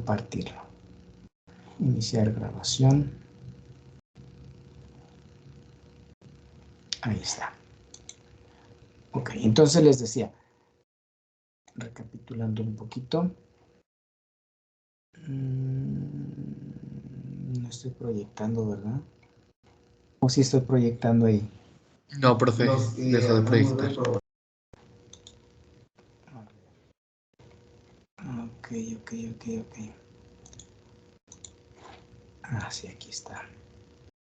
compartirlo. Iniciar grabación. Ahí está. Ok, entonces les decía, recapitulando un poquito. No estoy proyectando, ¿verdad? ¿O sí estoy proyectando ahí? No, profe, dejó de proyectar. Ok. Ah, sí, aquí está.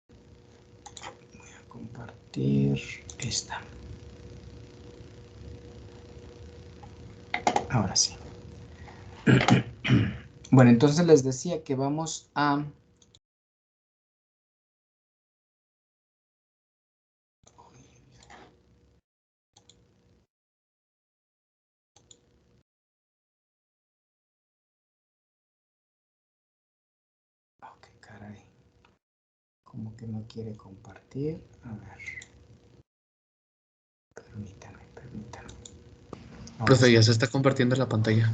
Voy a compartir esta. Ahora sí. Bueno, entonces les decía que vamos a... Ok, caray. Como que no quiere compartir. A ver. Permítanme. Ahora Profe, sí. ya se está compartiendo la pantalla.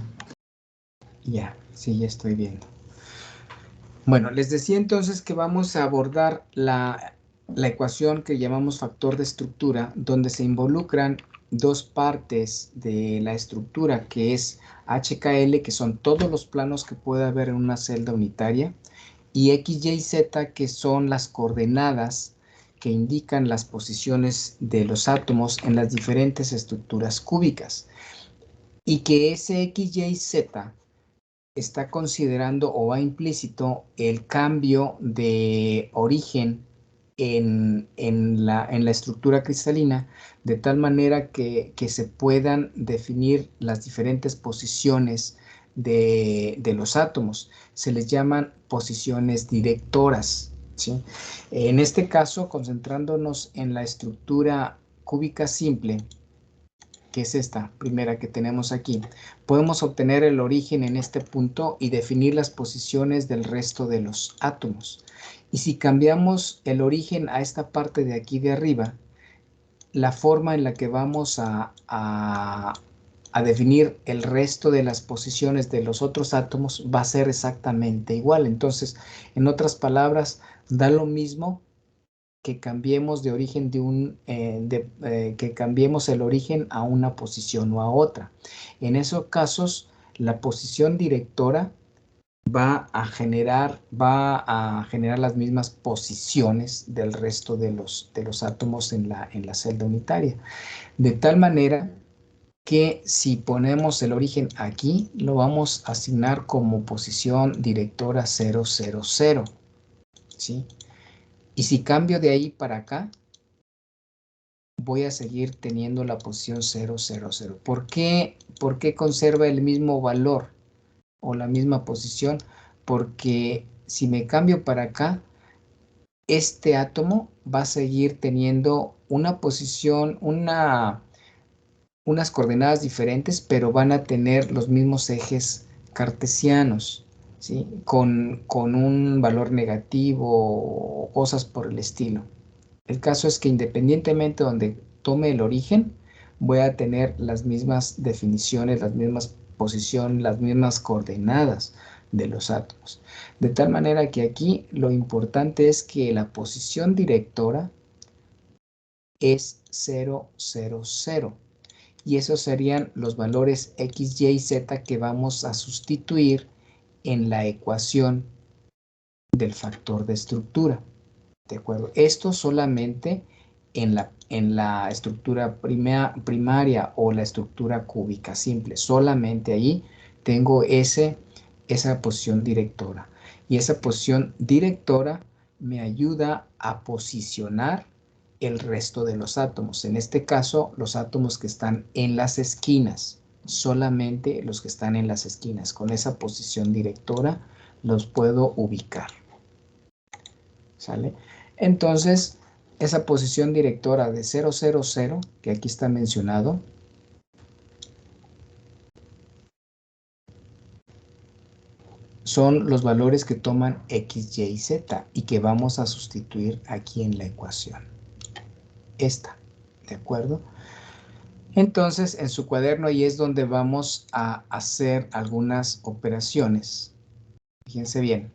Ya, sí, ya estoy viendo. Bueno, les decía entonces que vamos a abordar la ecuación que llamamos factor de estructura, donde se involucran dos partes de la estructura, que es HKL, que son todos los planos que puede haber en una celda unitaria, y X, Y, Z, que son las coordenadas que indican las posiciones de los átomos en las diferentes estructuras cúbicas, y que ese X, Y, Z está considerando o va implícito el cambio de origen en la estructura cristalina, de tal manera que se puedan definir las diferentes posiciones de los átomos. Se les llaman posiciones directoras, ¿sí? En este caso, concentrándonos en la estructura cúbica simple, que es esta primera que tenemos aquí, podemos obtener el origen en este punto y definir las posiciones del resto de los átomos. Y si cambiamos el origen a esta parte de aquí de arriba, la forma en la que vamos a definir el resto de las posiciones de los otros átomos va a ser exactamente igual. Entonces, en otras palabras, da lo mismo que cambiemos de origen que cambiemos el origen a una posición o a otra. En esos casos, la posición directora va a generar las mismas posiciones del resto de los átomos en la celda unitaria. De tal manera que si ponemos el origen aquí, lo vamos a asignar como posición directora 000, ¿sí? Y si cambio de ahí para acá, voy a seguir teniendo la posición 000. ¿Por qué conserva el mismo valor o la misma posición? Porque si me cambio para acá, este átomo va a seguir teniendo una posición, unas coordenadas diferentes, pero van a tener los mismos ejes cartesianos, ¿sí? Con un valor negativo o cosas por el estilo. El caso es que independientemente de donde tome el origen, voy a tener las mismas definiciones, las mismas posiciones, las mismas coordenadas de los átomos. De tal manera que aquí lo importante es que la posición directora es 000. Y esos serían los valores X, Y, Z que vamos a sustituir en la ecuación del factor de estructura. ¿De acuerdo? Esto solamente en la estructura primaria o la estructura cúbica simple. Solamente ahí tengo esa posición directora. Y esa posición directora me ayuda a posicionar el resto de los átomos. En este caso, los átomos que están en las esquinas. Solamente los que están en las esquinas. Con esa posición directora los puedo ubicar. ¿Sale? Entonces, esa posición directora de 000, que aquí está mencionado, son los valores que toman X, Y, Z y que vamos a sustituir aquí en la ecuación. Esta, ¿de acuerdo? Entonces, en su cuaderno ahí es donde vamos a hacer algunas operaciones Fíjense bien.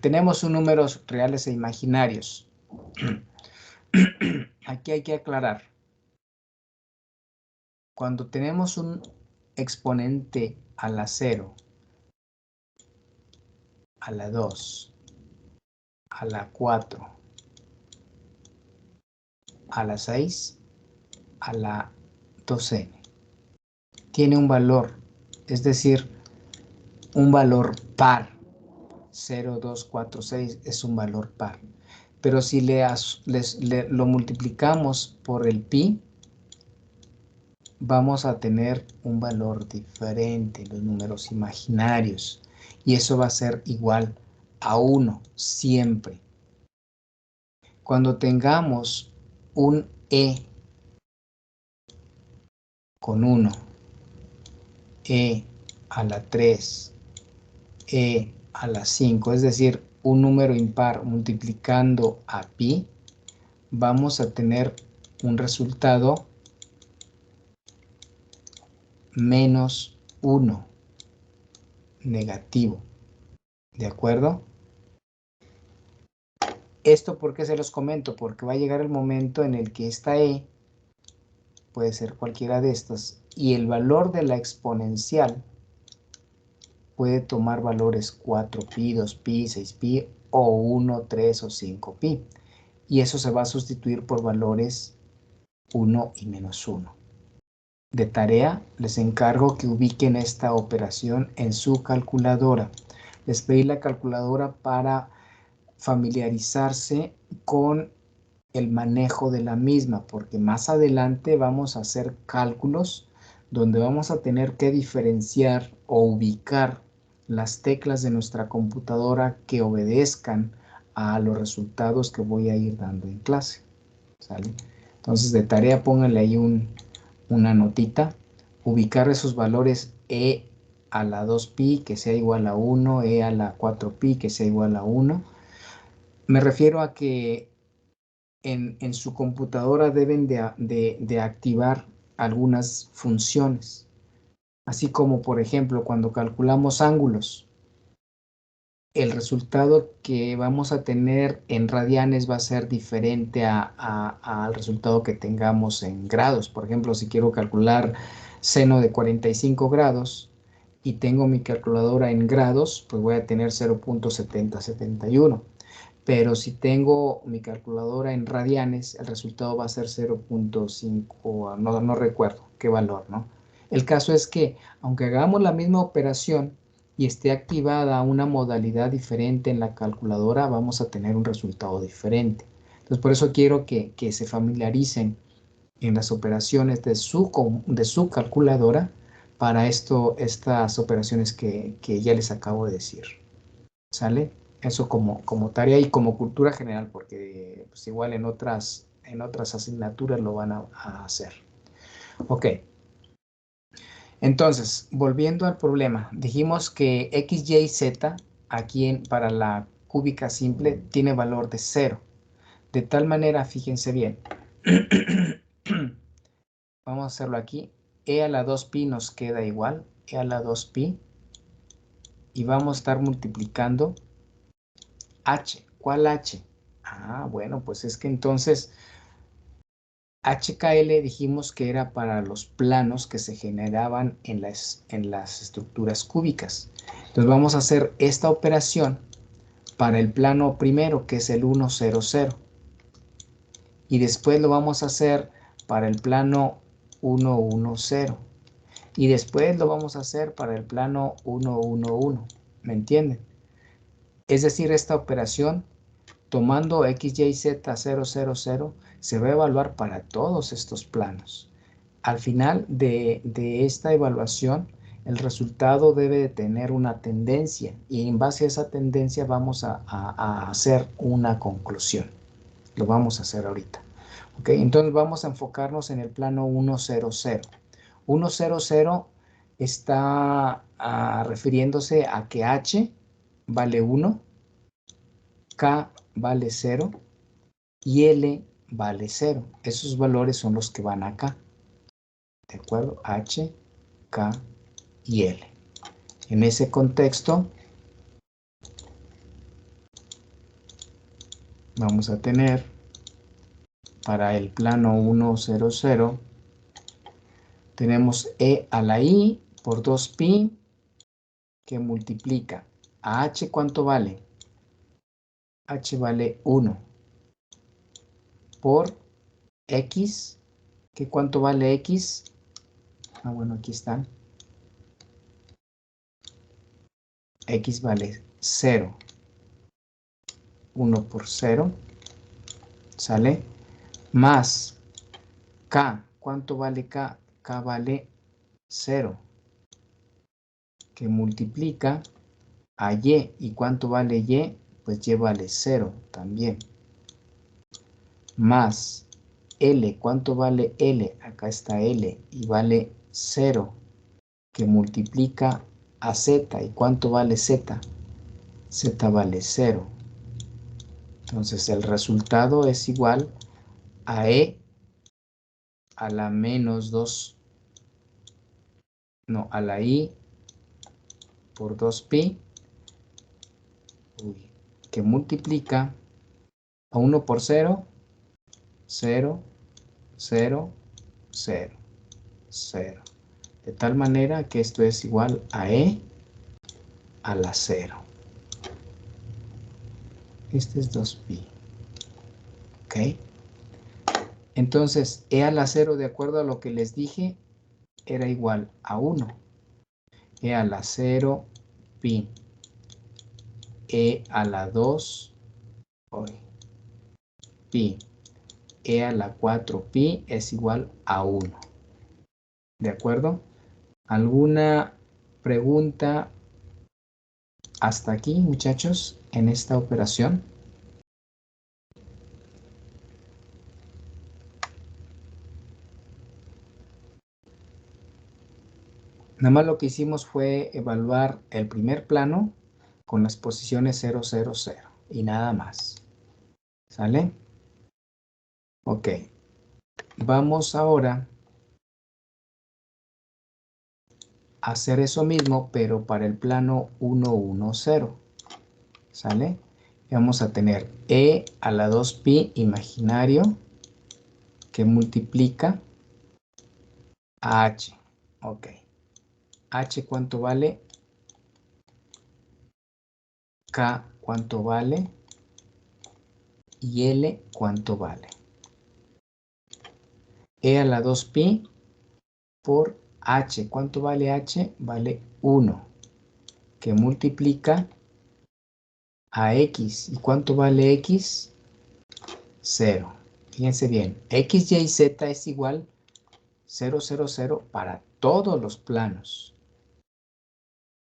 Tenemos un números reales e imaginarios. Aquí hay que aclarar. Cuando tenemos un exponente a la 0, a la 2, a la 4, a la 6, a la 2n, tiene un valor, es decir, un valor par. 0, 2, 4, 6 es un valor par. Pero si lo multiplicamos por el pi, vamos a tener un valor diferente, los números imaginarios. Y eso va a ser igual a 1 siempre. Cuando tengamos un e con 1, e a la 3, e a la 5, es decir, un número impar multiplicando a pi, vamos a tener un resultado menos 1 negativo. ¿De acuerdo? ¿Esto por qué se los comento? Porque va a llegar el momento en el que esta e puede ser cualquiera de estas y el valor de la exponencial puede tomar valores 4pi, 2pi, 6pi o 1, 3 o 5pi. Y eso se va a sustituir por valores 1 y menos 1. De tarea, les encargo que ubiquen esta operación en su calculadora. Les pedí la calculadora para familiarizarse con el manejo de la misma, porque más adelante vamos a hacer cálculos donde vamos a tener que diferenciar o ubicar las teclas de nuestra computadora que obedezcan a los resultados que voy a ir dando en clase. ¿Sale? Entonces, de tarea pónganle ahí una notita, ubicar esos valores e a la 2pi que sea igual a 1, e a la 4pi que sea igual a 1. Me refiero a que en su computadora deben de activar algunas funciones, así como por ejemplo cuando calculamos ángulos, el resultado que vamos a tener en radianes va a ser diferente al resultado que tengamos en grados. Por ejemplo, si quiero calcular seno de 45 grados y tengo mi calculadora en grados, pues voy a tener 0.7071. Pero si tengo mi calculadora en radianes, el resultado va a ser 0.5, no recuerdo qué valor, ¿no? El caso es que, aunque hagamos la misma operación y esté activada una modalidad diferente en la calculadora, vamos a tener un resultado diferente. Entonces, por eso quiero que se familiaricen en las operaciones de su calculadora para estas operaciones que ya les acabo de decir. ¿Sale? Eso como tarea y como cultura general, porque pues, igual en otras asignaturas lo van a hacer. Ok. Entonces, volviendo al problema, dijimos que x, y, z, aquí para la cúbica simple, tiene valor de 0. De tal manera, fíjense bien, vamos a hacerlo aquí, e a la 2pi nos queda igual, e a la 2pi, y vamos a estar multiplicando h. ¿Cuál h? Ah, bueno, pues es que entonces HKL dijimos que era para los planos que se generaban en las estructuras cúbicas. Entonces vamos a hacer esta operación para el plano primero, que es el 1, 0, 0. Y después lo vamos a hacer para el plano 1, 1, 0. Y después lo vamos a hacer para el plano 1, 1, 1. ¿Me entienden? Es decir, esta operación tomando x, y, z, 0, 0, 0, se va a evaluar para todos estos planos. Al final de esta evaluación, el resultado debe de tener una tendencia y en base a esa tendencia vamos a hacer una conclusión. Lo vamos a hacer ahorita. ¿Ok? Entonces vamos a enfocarnos en el plano 1, 0, 0. 1, 0, 0 está refiriéndose a que h vale 1, k vale 0 y L vale 0. Esos valores son los que van acá. ¿De acuerdo? H, K y L. En ese contexto, vamos a tener para el plano 1, 0, 0, tenemos e a la i por 2pi que multiplica a h. ¿Cuánto vale? H vale 1 por x. ¿Qué cuánto vale x? Ah, bueno, aquí están. X vale 0. 1 por 0. ¿Sale? Más k. ¿Cuánto vale k? K vale 0. Que multiplica a y. ¿Y cuánto vale y? Pues y vale 0 también. Más L. ¿Cuánto vale L? Acá está L y vale 0. Que multiplica a Z. ¿Y cuánto vale Z? Z vale 0. Entonces el resultado es igual a E a la menos 2. No, a la I por 2pi. Que multiplica a 1 por 0. 0, 0, 0, 0. De tal manera que esto es igual a E a la 0. Este es 2pi. ¿Ok? Entonces, E a la 0, de acuerdo a lo que les dije, era igual a 1. E a la 0, pi. E a la 2, pi. E a la 4, pi es igual a 1. ¿De acuerdo? ¿Alguna pregunta hasta aquí, muchachos, en esta operación? Nada más lo que hicimos fue evaluar el primer plano con las posiciones 0, 0, 0 y nada más. ¿Sale? Ok. Vamos ahora a hacer eso mismo, pero para el plano 1, 1, 0. ¿Sale? Y vamos a tener E a la 2pi imaginario que multiplica a H. Ok. H, ¿cuánto vale? K, ¿cuánto vale? Y L, ¿cuánto vale? E a la 2pi por H. ¿Cuánto vale H? Vale 1. Que multiplica a X. ¿Y cuánto vale X? 0. Fíjense bien. X, Y, Z es igual 0, 0, 0 para todos los planos.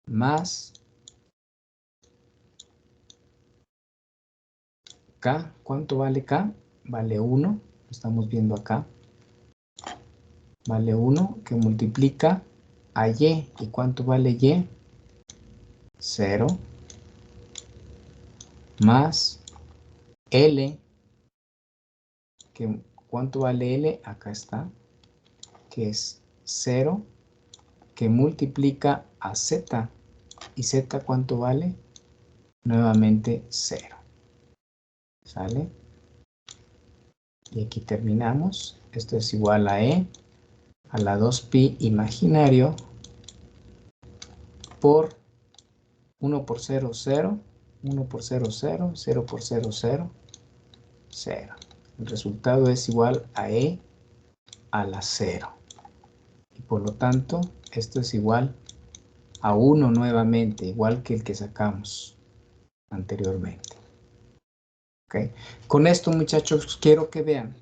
Más K. ¿Cuánto vale K? Vale 1. Lo estamos viendo acá. Vale 1 que multiplica a Y. ¿Y cuánto vale Y? 0. Más L. Que, ¿cuánto vale L? Acá está. Que es 0. Que multiplica a Z. ¿Y Z cuánto vale? Nuevamente 0. ¿Sale? Y aquí terminamos. Esto es igual a E a la 2pi imaginario por 1 por 0, 0. 1 por 0, 0. 0 por 0, 0. 0. El resultado es igual a E a la 0. Y por lo tanto, esto es igual a 1 nuevamente, igual que el que sacamos anteriormente. ¿Okay? Con esto, muchachos, quiero que vean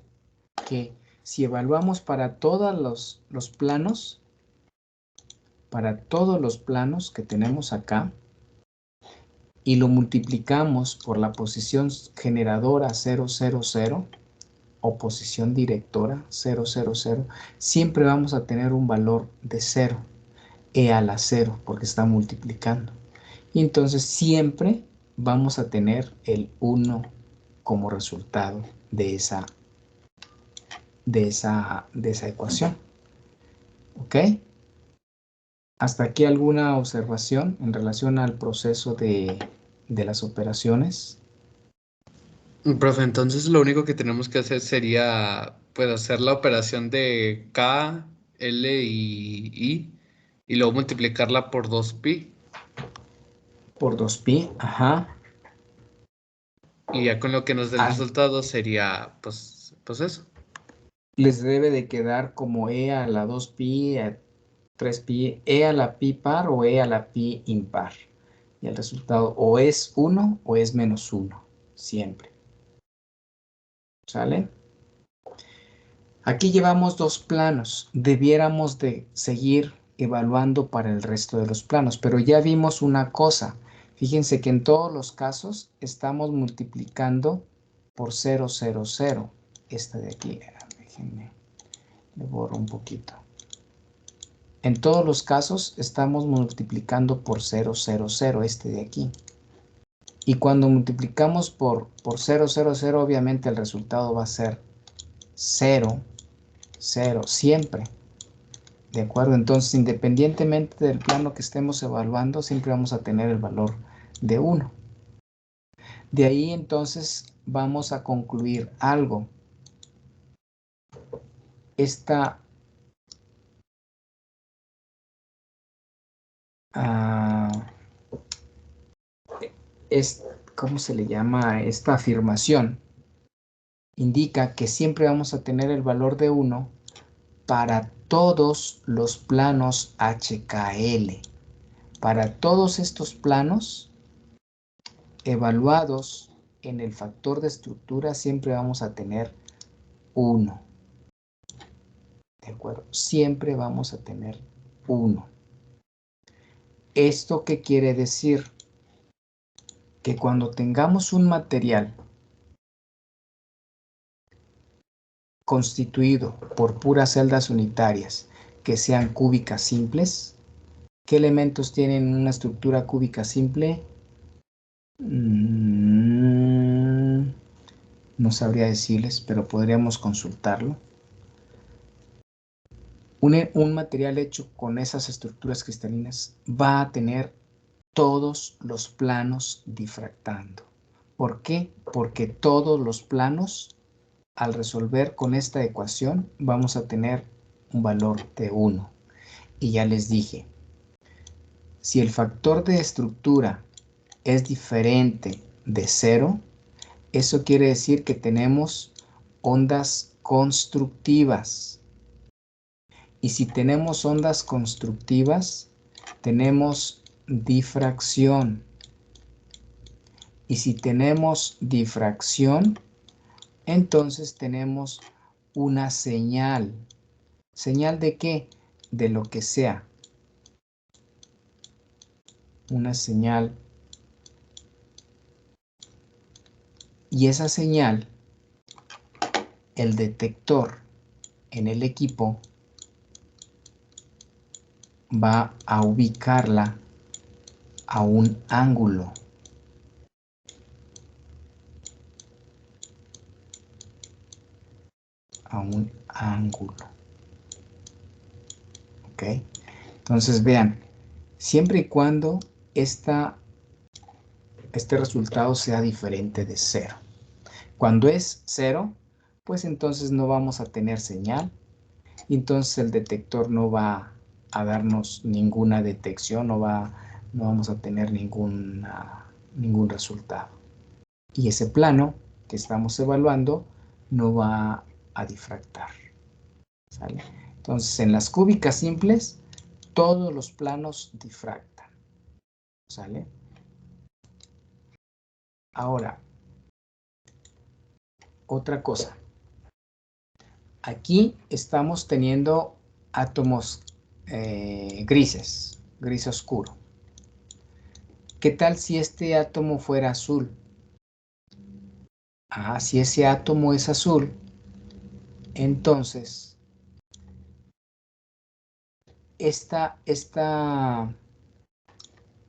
que si evaluamos para todos los planos, que tenemos acá, y lo multiplicamos por la posición generadora 0, 0, 0, o posición directora 0, 0, 0, siempre vamos a tener un valor de 0, E a la 0, porque está multiplicando. Y entonces siempre vamos a tener el 1 como resultado de esa ecuación. ¿Ok? ¿Hasta aquí alguna observación en relación al proceso de las operaciones? Profe, entonces lo único que tenemos que hacer sería, pues, hacer la operación de K, L y luego multiplicarla por 2pi. Por 2pi, ajá. Y ya con lo que nos dé el Ah, resultado sería, pues eso. les debe de quedar como e a la 2pi, a 3pi, e a la pi par o e a la pi impar. Y el resultado o es 1 o es menos 1, siempre. ¿Sale? Aquí llevamos dos planos. Debiéramos de seguir evaluando para el resto de los planos, pero ya vimos una cosa. Fíjense que en todos los casos estamos multiplicando por 0, 0, 0. Esta de aquí, déjenme, le borro un poquito. En todos los casos estamos multiplicando por 0, 0, 0, este de aquí. Y cuando multiplicamos por 0, 0, 0, obviamente el resultado va a ser 0, 0, siempre. ¿De acuerdo? Entonces, independientemente del plano que estemos evaluando, siempre vamos a tener el valor de 1. De ahí, entonces, vamos a concluir algo. Esta ¿cómo se le llama? Esta afirmación indica que siempre vamos a tener el valor de 1 para todos los planos HKL. Para todos estos planos evaluados en el factor de estructura siempre vamos a tener 1. ¿De acuerdo? Siempre vamos a tener 1. ¿Esto qué quiere decir? Que cuando tengamos un material constituido por puras celdas unitarias que sean cúbicas simples, ¿qué elementos tienen una estructura cúbica simple? No sabría decirles, pero podríamos consultarlo. Un material hecho con esas estructuras cristalinas va a tener todos los planos difractando. ¿Por qué? Porque todos los planos, al resolver con esta ecuación, vamos a tener un valor de 1. Y ya les dije, si el factor de estructura es diferente de 0, eso quiere decir que tenemos ondas constructivas. Y si tenemos ondas constructivas, tenemos difracción. Y si tenemos difracción, entonces tenemos una señal. ¿Señal de qué? De lo que sea. Una señal. Y esa señal, el detector en el equipo va a ubicarla a un ángulo. A un ángulo. ¿Ok? Entonces vean, siempre y cuando este resultado sea diferente de 0. Cuando es 0, pues entonces no vamos a tener señal. Y entonces el detector no va a darnos ninguna detección, no vamos a tener ningún resultado. Y ese plano que estamos evaluando no va a difractar. ¿Sale? Entonces, en las cúbicas simples, todos los planos difractan. ¿Sale? Ahora, otra cosa. Aquí estamos teniendo átomos grises, gris oscuro. ¿Qué tal si este átomo fuera azul? Si ese átomo es azul, entonces esta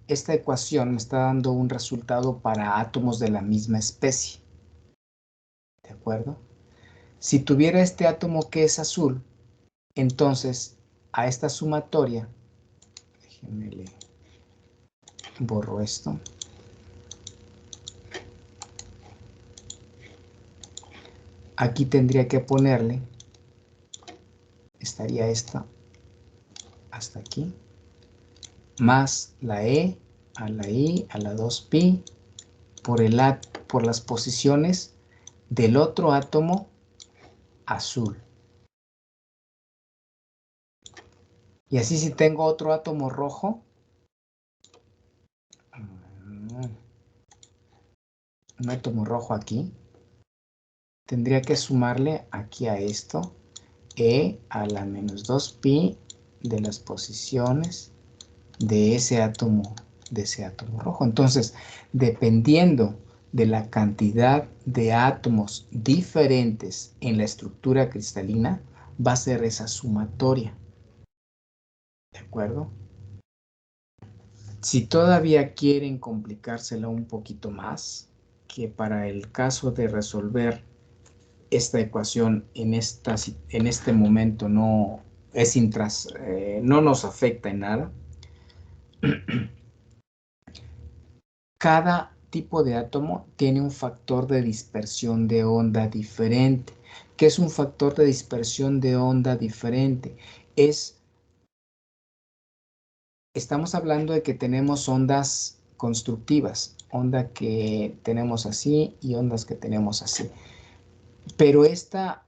ecuación me está dando un resultado para átomos de la misma especie. ¿De acuerdo? Si tuviera este átomo que es azul, entonces a esta sumatoria, déjenme le borro esto. aquí tendría que ponerle, estaría esta hasta aquí, más la E a la I a la 2pi por las posiciones del otro átomo azul. Y así si tengo otro átomo rojo, un átomo rojo aquí, tendría que sumarle aquí a esto E a la menos 2pi de las posiciones de ese átomo rojo. Entonces, dependiendo de la cantidad de átomos diferentes en la estructura cristalina, va a ser esa sumatoria. ¿De acuerdo? Si todavía quieren complicársela un poquito más, que para el caso de resolver esta ecuación en este momento no nos afecta en nada. Cada tipo de átomo tiene un factor de dispersión de onda diferente. ¿Qué es un factor de dispersión de onda diferente? Estamos hablando de que tenemos ondas constructivas, onda que tenemos así y ondas que tenemos así. Pero esta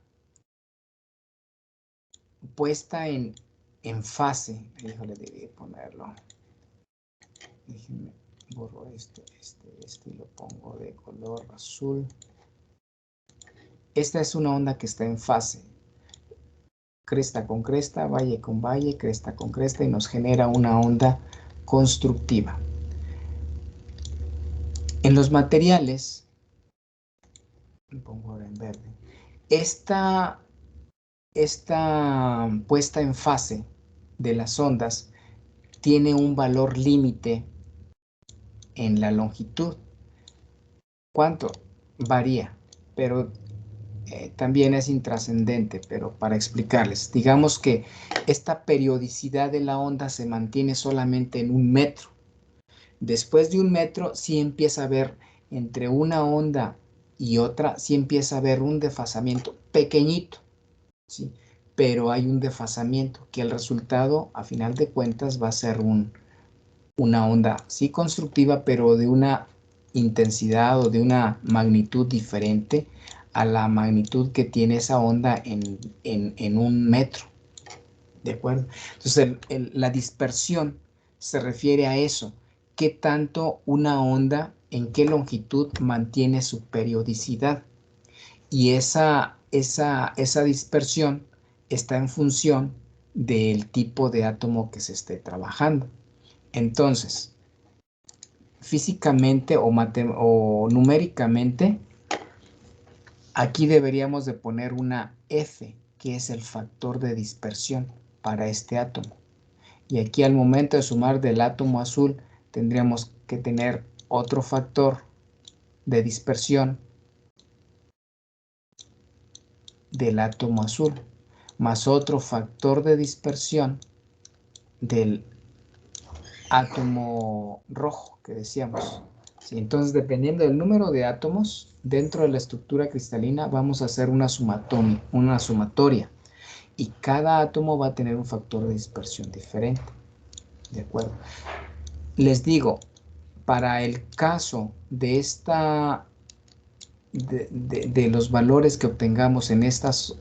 puesta en fase, híjole, debí ponerlo. Déjenme borro este y lo pongo de color azul. Esta es una onda que está en fase. Cresta con cresta, valle con valle, cresta con cresta y nos genera una onda constructiva. En los materiales, me pongo ahora en verde, esta puesta en fase de las ondas tiene un valor límite en la longitud. ¿Cuánto? Varía, pero también es intrascendente, pero para explicarles, digamos que esta periodicidad de la onda se mantiene solamente en 1 metro. Después de 1 metro sí empieza a haber entre una onda y otra, sí empieza a haber un desfasamiento pequeñito, ¿sí? Pero hay un desfasamiento que el resultado, a final de cuentas, va a ser una onda, sí constructiva, pero de una intensidad o de una magnitud diferente a la magnitud que tiene esa onda en 1 metro. ¿De acuerdo? Entonces, la dispersión se refiere a eso. ¿Qué tanto una onda, en qué longitud mantiene su periodicidad? Y esa dispersión está en función del tipo de átomo que se esté trabajando. Entonces, físicamente o numéricamente, aquí deberíamos de poner una F, que es el factor de dispersión para este átomo. Y aquí al momento de sumar del átomo azul, tendríamos que tener otro factor de dispersión del átomo azul, más otro factor de dispersión del átomo rojo que decíamos. ¿Sí? Entonces, dependiendo del número de átomos dentro de la estructura cristalina, vamos a hacer una sumatoria. Y cada átomo va a tener un factor de dispersión diferente. ¿De acuerdo? Les digo, para el caso de de los valores que obtengamos en estas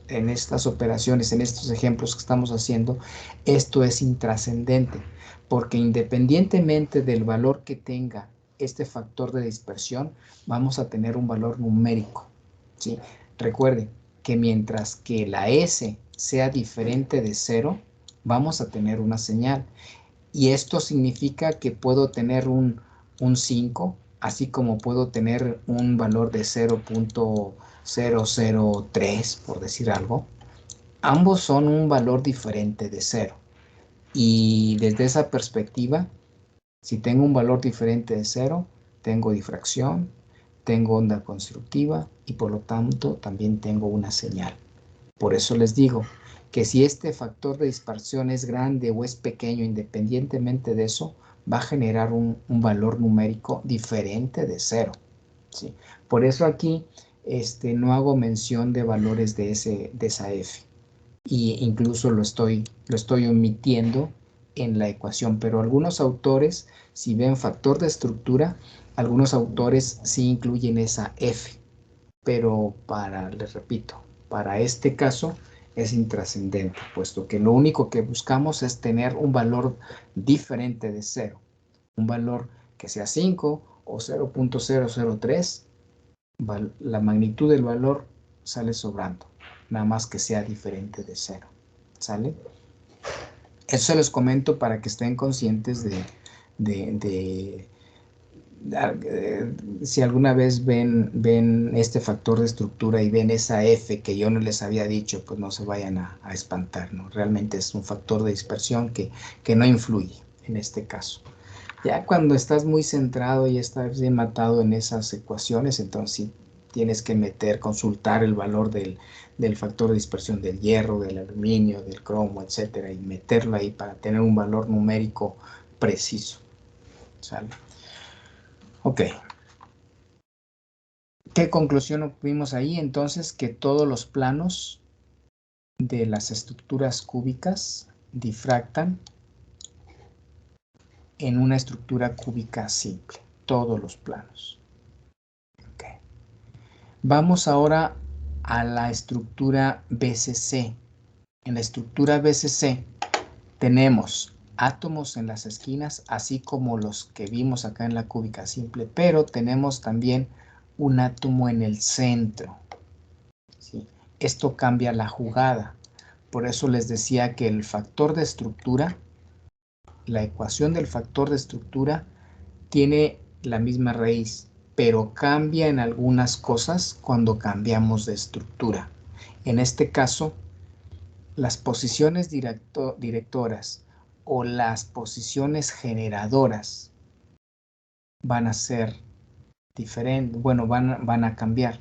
operaciones, en estos ejemplos que estamos haciendo, esto es intrascendente, porque independientemente del valor que tenga este factor de dispersión, vamos a tener un valor numérico, ¿sí? Recuerden que mientras que la S sea diferente de 0, vamos a tener una señal. Y esto significa que puedo tener un 5, así como puedo tener un valor de 0.003, por decir algo. Ambos son un valor diferente de 0. Y desde esa perspectiva, si tengo un valor diferente de 0, tengo difracción, tengo onda constructiva y por lo tanto también tengo una señal. Por eso les digo que si este factor de dispersión es grande o es pequeño, independientemente de eso, va a generar un valor numérico diferente de 0. ¿Sí? Por eso aquí no hago mención de valores de esa f. Y incluso lo estoy omitiendo en la ecuación. Pero algunos autores, si ven factor de estructura, algunos autores sí incluyen esa f. Pero les repito, para este caso es intrascendente, puesto que lo único que buscamos es tener un valor diferente de 0. Un valor que sea 5 o 0.003, la magnitud del valor sale sobrando, nada más que sea diferente de 0. ¿Sale? Eso se los comento para que estén conscientes si alguna vez ven este factor de estructura y ven esa F que yo no les había dicho, pues no se vayan a espantar, ¿no? Realmente es un factor de dispersión que no influye en este caso. Ya cuando estás muy centrado y estás bien matado en esas ecuaciones, entonces sí tienes que consultar el valor del factor de dispersión del hierro, del aluminio, del cromo, etcétera, y meterlo ahí para tener un valor numérico preciso. ¿Sale? Ok. ¿Qué conclusión obtuvimos ahí? Entonces, que todos los planos de las estructuras cúbicas difractan en una estructura cúbica simple. Todos los planos. Okay. Vamos ahora a la estructura BCC. En la estructura BCC tenemos átomos en las esquinas, así como los que vimos acá en la cúbica simple, pero tenemos también un átomo en el centro. ¿Sí? Esto cambia la jugada. Por eso les decía que el factor de estructura, la ecuación del factor de estructura, tiene la misma raíz, pero cambia en algunas cosas cuando cambiamos de estructura. En este caso, las posiciones directoras o las posiciones generadoras van a ser diferentes, bueno, van a cambiar.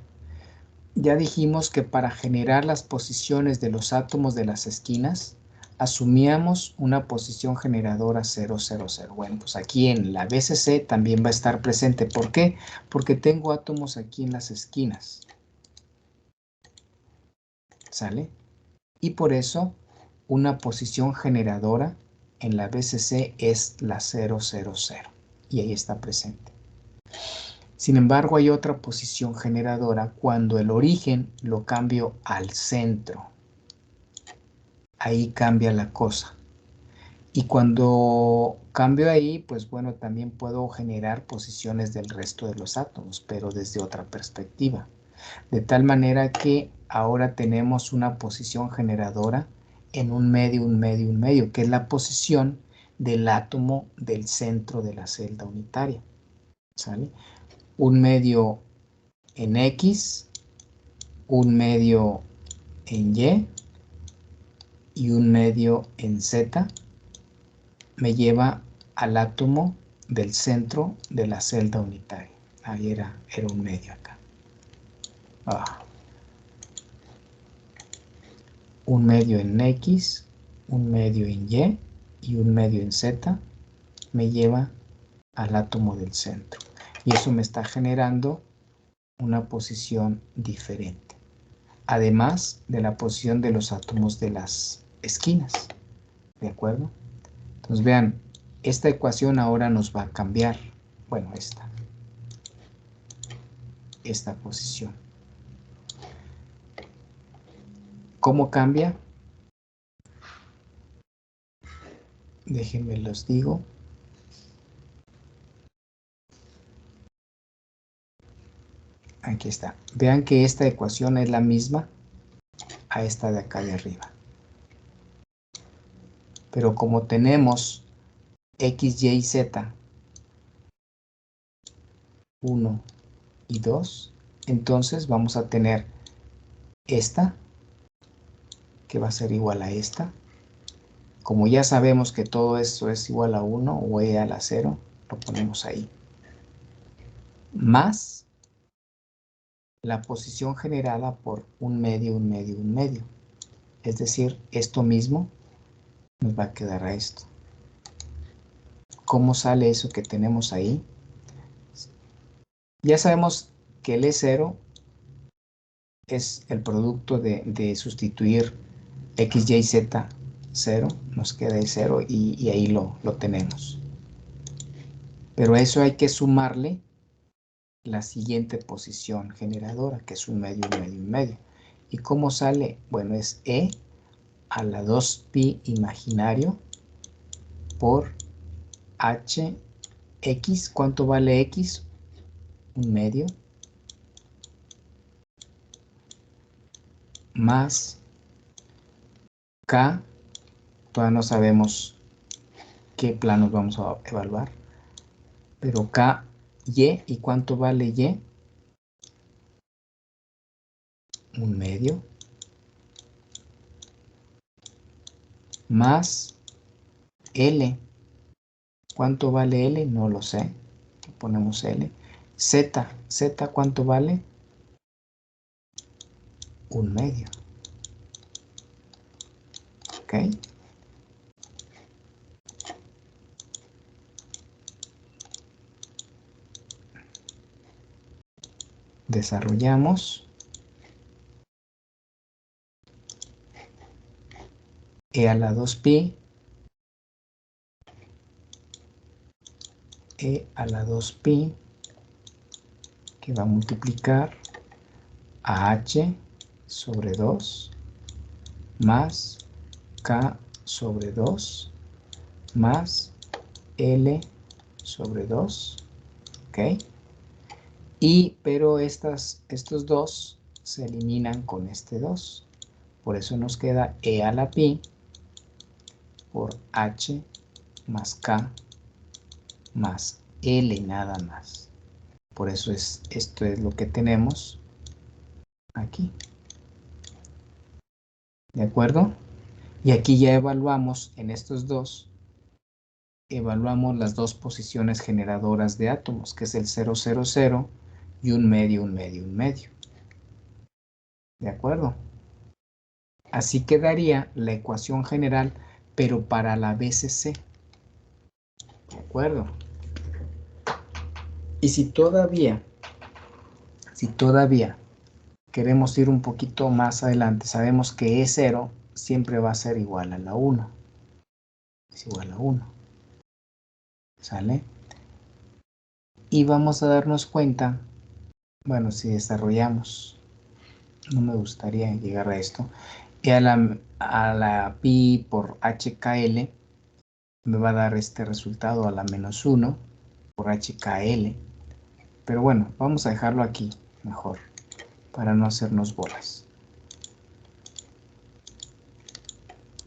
Ya dijimos que para generar las posiciones de los átomos de las esquinas, asumíamos una posición generadora 0, 0, 0. Bueno, pues aquí en la BCC también va a estar presente. ¿Por qué? Porque tengo átomos aquí en las esquinas. ¿Sale? Y por eso una posición generadora en la BCC es la 0, 0, 0. Y ahí está presente. Sin embargo, hay otra posición generadora cuando el origen lo cambio al centro. Ahí cambia la cosa. Y cuando cambio ahí, pues bueno, también puedo generar posiciones del resto de los átomos, pero desde otra perspectiva. De tal manera que ahora tenemos una posición generadora en un medio, un medio, un medio, que es la posición del átomo del centro de la celda unitaria. ¿Sale? Un medio en X, un medio en y un medio en Z me lleva al átomo del centro de la celda unitaria. Ahí era un medio acá. Un medio en X, un medio en y un medio en Z me lleva al átomo del centro. Y eso me está generando una posición diferente. Además de la posición de los átomos de las esquinas. ¿De acuerdo? Entonces vean, esta ecuación ahora nos va a cambiar. Bueno, esta posición. ¿Cómo cambia? Déjenme los digo. Aquí está. Vean que esta ecuación es la misma a esta de acá de arriba. Pero como tenemos X, Y y Z 1 y 2, entonces vamos a tener esta que va a ser igual a esta. Como ya sabemos que todo esto es igual a 1 o E a la 0, lo ponemos ahí. Más la posición generada por un medio, un medio, un medio. Es decir, esto mismo nos va a quedar a esto. ¿Cómo sale eso que tenemos ahí? Ya sabemos que el E0 es el producto de sustituir x, y, z, 0, nos queda el 0 y ahí lo tenemos. Pero a eso hay que sumarle la siguiente posición generadora, que es un medio, un medio, un medio. ¿Y cómo sale? Bueno, es e a la 2pi imaginario por hx. ¿Cuánto vale x? Un medio. Más k. Todavía no sabemos qué planos vamos a evaluar. Pero k, y ¿cuánto vale y? Un medio. Más L. ¿Cuánto vale L? No lo sé. Ponemos L. Z. Z, ¿cuánto vale? Un medio. ¿Ok? Desarrollamos. E a la 2pi. E a la 2pi. Que va a multiplicar a h sobre 2 más k sobre 2 más L sobre 2, ¿ok? Pero estos dos se eliminan con este 2. Por eso nos queda e a la pi por h más k más L nada más. Por eso esto es lo que tenemos aquí. ¿De acuerdo? Y aquí ya evaluamos en estos dos, evaluamos las dos posiciones generadoras de átomos, que es el 0, 0, 0 y un medio, un medio, un medio. ¿De acuerdo? Así quedaría la ecuación general, pero para la BCC. ¿De acuerdo? Y si todavía queremos ir un poquito más adelante, sabemos que E0 siempre va a ser igual a la 1. Es igual a 1. ¿Sale? Y vamos a darnos cuenta, bueno, si desarrollamos, no me gustaría llegar a esto, y a la pi por HKL me va a dar este resultado a la menos 1 por HKL. Pero bueno, vamos a dejarlo aquí mejor, para no hacernos bolas.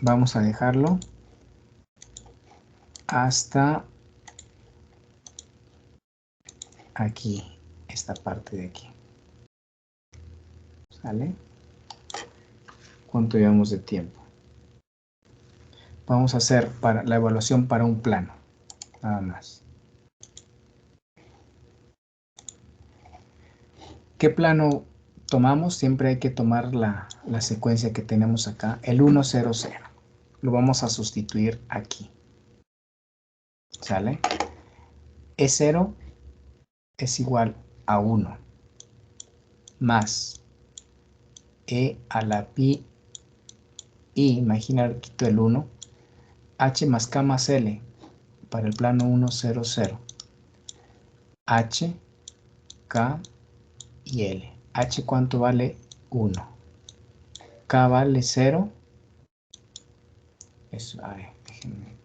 Vamos a dejarlo hasta aquí, esta parte de aquí. ¿Sale? ¿Cuánto llevamos de tiempo? Vamos a hacer la evaluación para un plano, nada más. ¿Qué plano tomamos? Siempre hay que tomar la secuencia que tenemos acá, el 1, 0, 0. Lo vamos a sustituir aquí. ¿Sale? E0 es igual a 1 más E a la pi i, imagina, quito el 1, h más k más l para el plano 1, 0, 0. H, k y l. H, ¿cuánto vale? 1. K vale 0. Eso, a ver, déjenme.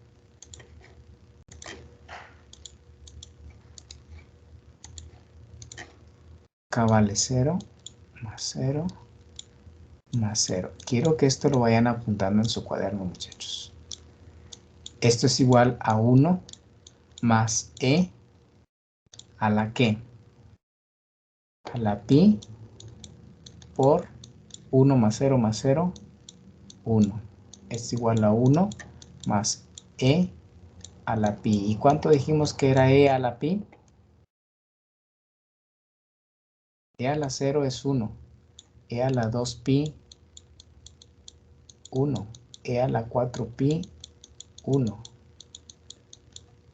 K vale 0, más 0, más 0. Quiero que esto lo vayan apuntando en su cuaderno, muchachos. Esto es igual a 1 más E a la ¿qué? A la pi por 1 más 0 más 0, 1. Es igual a 1 más E a la pi. ¿Y cuánto dijimos que era E a la pi? E a la 0 es 1. E a la 2 pi, 1. E a la 4 pi, 1.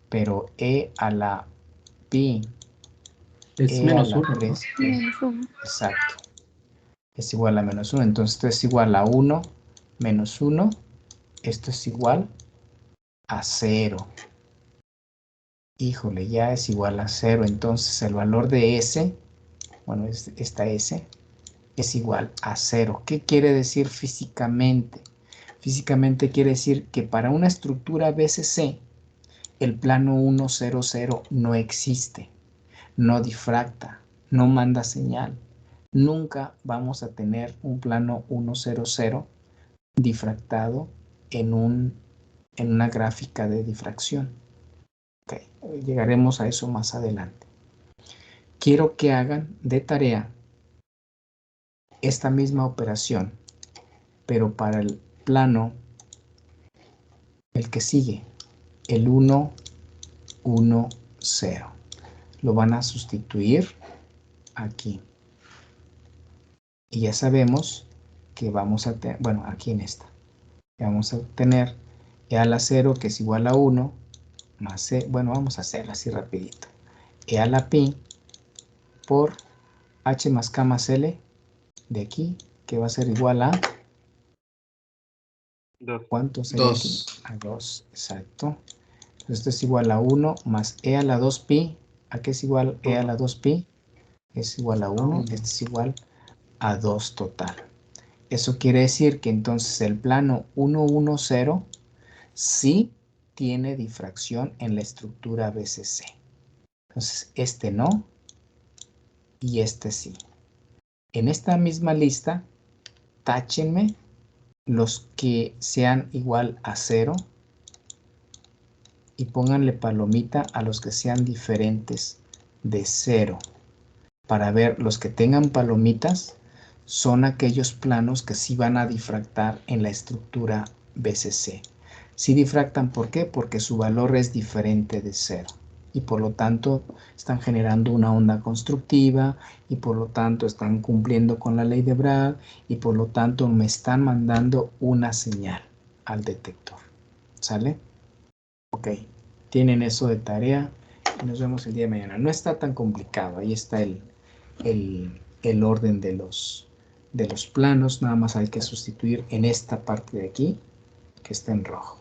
Pero E a la pi es E a menos la 1. 3 pi. Exacto. es igual a menos 1. Entonces esto es igual a 1 menos 1. Esto es igual a 0. Híjole, ya es igual a 0. Entonces el valor de S, bueno, esta S, es igual a 0. ¿Qué quiere decir físicamente? Físicamente quiere decir que para una estructura BCC, el plano 1, 0, 0 no existe, no difracta, no manda señal. Nunca vamos a tener un plano 1, 0, 0 difractado en una gráfica de difracción. Okay. Llegaremos a eso más adelante. Quiero que hagan de tarea esta misma operación, pero para el plano, el que sigue, el 1, 1, 0. Lo van a sustituir aquí. Y ya sabemos que vamos a tener, bueno, aquí en esta, vamos a tener e a la 0 que es igual a 1 más c, bueno, vamos a hacerlo así rapidito. E a la pi por h más k más l de aquí, que va a ser igual a... 2. ¿Cuánto sería aquí? A 2, exacto. Entonces esto es igual a 1 más e a la 2 pi. ¿A qué es igual e a la 2 pi? Es igual a 1, este es igual a 2 total. Eso quiere decir que entonces el plano 1, 1, 0 sí tiene difracción en la estructura BCC. Entonces este no y este sí. En esta misma lista, táchenme los que sean igual a 0 y pónganle palomita a los que sean diferentes de 0. Para ver, los que tengan palomitas son aquellos planos que sí van a difractar en la estructura BCC. Sí difractan, ¿por qué? Porque su valor es diferente de 0. Y por lo tanto están generando una onda constructiva y por lo tanto están cumpliendo con la ley de Bragg y por lo tanto me están mandando una señal al detector. ¿Sale? Ok, tienen eso de tarea y nos vemos el día de mañana. No está tan complicado, ahí está el orden de los planos, nada más hay que sustituir en esta parte de aquí que está en rojo.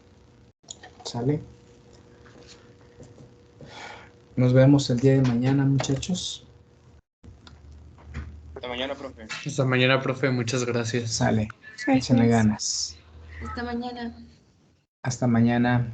¿Sale? Nos vemos el día de mañana, muchachos. Hasta mañana, profe. Hasta mañana, profe. Muchas gracias. Sale. Gracias. Échenle ganas. Hasta mañana. Hasta mañana.